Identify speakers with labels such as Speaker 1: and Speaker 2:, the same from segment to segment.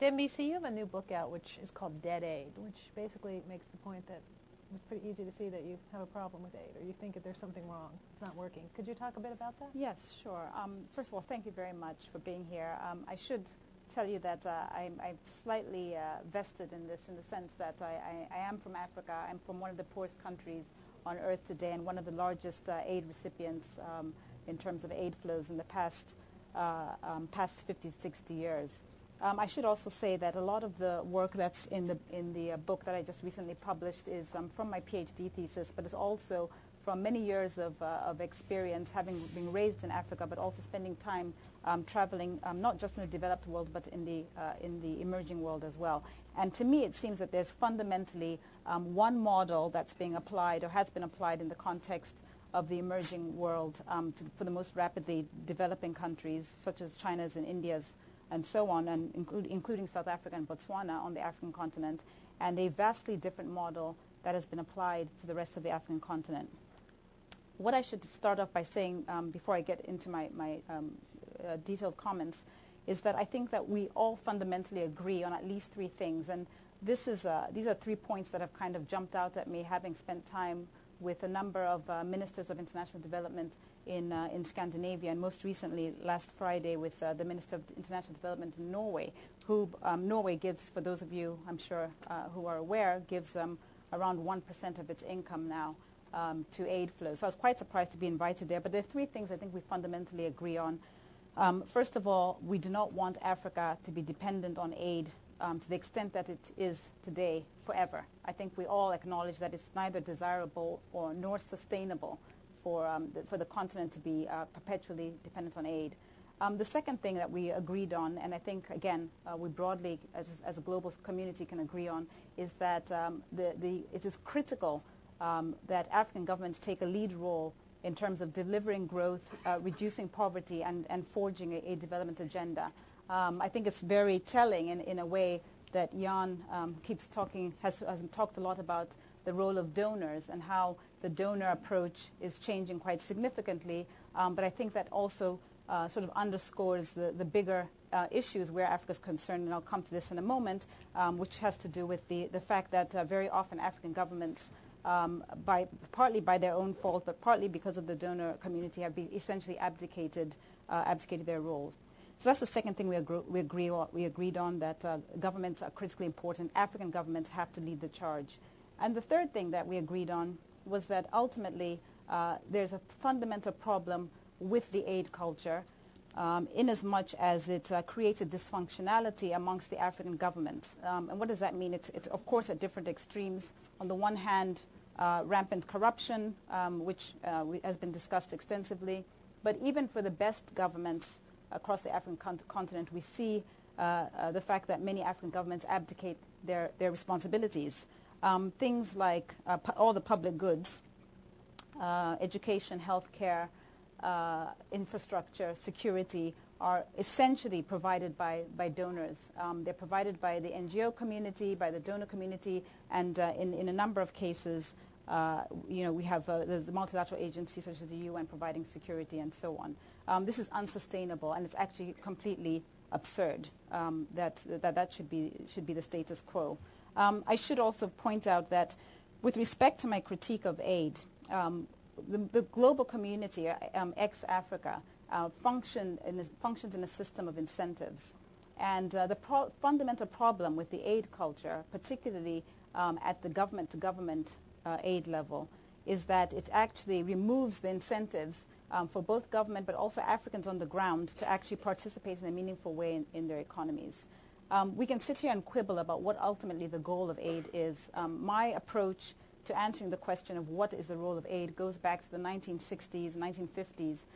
Speaker 1: Dambisa, you have a new book out which is called Dead Aid, which basically makes the point that it's pretty easy to see that you have a problem with aid, or you think that there's something wrong, it's not working. Could you talk a bit about that?
Speaker 2: Yes, sure. First of all, thank you very much for being here. I should tell you that I'm slightly vested in this, in the sense that I am from Africa. I'm from one of the poorest countries on earth today, and one of the largest aid recipients in terms of aid flows in the past 50, 60 years. I should also say that a lot of the work that's in the book that I just recently published is from my PhD thesis, but it's also from many years of experience, having been raised in Africa, but also spending time traveling, not just in the developed world, but in the emerging world as well. And to me, it seems that there's fundamentally one model that's being applied or has been applied in the context of the emerging world for the most rapidly developing countries, such as China's and India's, and so on, and including South Africa and Botswana on the African continent, and a vastly different model that has been applied to the rest of the African continent. What I should start off by saying, before I get into my detailed comments, is that I think that we all fundamentally agree on at least three things, and these are 3 points that have kind of jumped out at me, having spent time with a number of ministers of international development in Scandinavia, and most recently last Friday with the Minister of International Development in Norway, who Norway gives, for those of you I'm sure who are aware, gives around 1% of its income now to aid flows. So I was quite surprised to be invited there, but there are three things I think we fundamentally agree on. First of all, we do not want Africa to be dependent on aid to the extent that it is today forever. I think we all acknowledge that it's neither desirable or nor sustainable for the continent to be perpetually dependent on aid. The second thing that we agreed on, and I think, again, we broadly, as a global community, can agree on, is that it is critical that African governments take a lead role in terms of delivering growth, reducing poverty, and forging a development agenda. I think it's very telling in a way that Jan keeps talking, has talked a lot about the role of donors and how the donor approach is changing quite significantly. But I think that also sort of underscores the bigger issues where Africa is concerned, and I'll come to this in a moment, which has to do with the fact that very often African governments, partly by their own fault, but partly because of the donor community, have essentially abdicated their roles. So that's the second thing we agreed on, that governments are critically important. African governments have to lead the charge. And the third thing that we agreed on was that ultimately there's a fundamental problem with the aid culture, in as much as it creates a dysfunctionality amongst the African governments. And what does that mean? It's of course at different extremes. On the one hand, rampant corruption, which has been discussed extensively. But even for the best governments across the African continent, we see the fact that many African governments abdicate their responsibilities. Things like all the public goods, education, healthcare, infrastructure, security, are essentially provided by donors. They're provided by the NGO community, by the donor community, and in a number of cases, we have the multilateral agencies such as the UN providing security and so on. This is unsustainable, and it's actually completely absurd that should be the status quo. I should also point out that with respect to my critique of aid, the global community, ex-Africa, functions in a system of incentives. And the fundamental problem with the aid culture, particularly at the government-to-government aid level, is that it actually removes the incentives for both government but also Africans on the ground to actually participate in a meaningful way in their economies. We can sit here and quibble about what ultimately the goal of aid is. My approach to answering the question of what is the role of aid goes back to the 1960s, 1950s,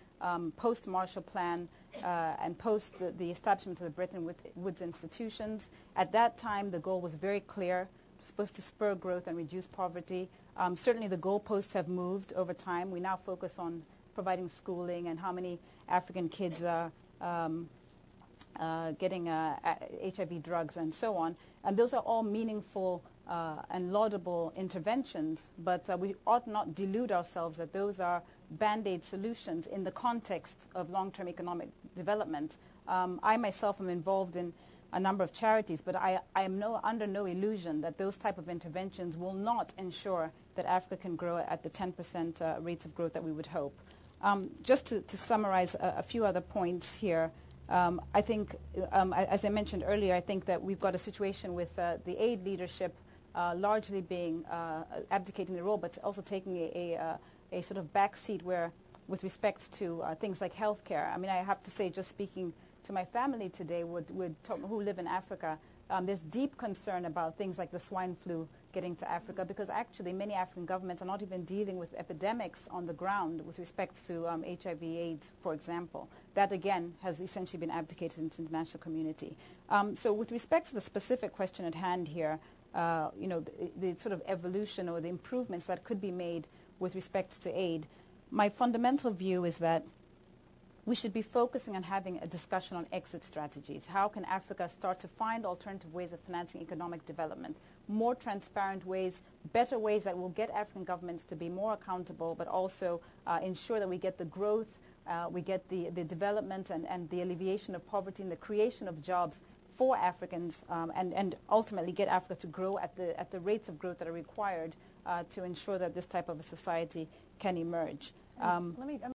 Speaker 2: post-Marshall Plan and post the establishment of the Bretton Woods institutions. At that time, the goal was very clear. It was supposed to spur growth and reduce poverty. Certainly the goalposts have moved over time. We now focus on providing schooling and how many African kids are getting HIV drugs and so on. And those are all meaningful and laudable interventions, but we ought not delude ourselves that those are Band-Aid solutions in the context of long-term economic development. I myself am involved in a number of charities, but I am under no illusion that those type of interventions will not ensure that Africa can grow at the 10% rates of growth that we would hope. Just to summarize a few other points here, I think, as I mentioned earlier, I think that we've got a situation with the aid leadership largely being abdicating the role, but also taking a sort of back seat where, with respect to things like healthcare. I mean, I have to say, just speaking to my family today who live in Africa, there's deep concern about things like the swine flu getting to Africa, because actually many African governments are not even dealing with epidemics on the ground with respect to HIV/AIDS, for example. That, again, has essentially been abdicated into the international community. So with respect to the specific question at hand here, the sort of evolution or the improvements that could be made with respect to aid, my fundamental view is that we should be focusing on having a discussion on exit strategies. How can Africa start to find alternative ways of financing economic development, more transparent ways, better ways that will get African governments to be more accountable, but also ensure that we get the growth, we get the development and the alleviation of poverty and the creation of jobs for Africans, and ultimately get Africa to grow at the rates of growth that are required to ensure that this type of a society can emerge.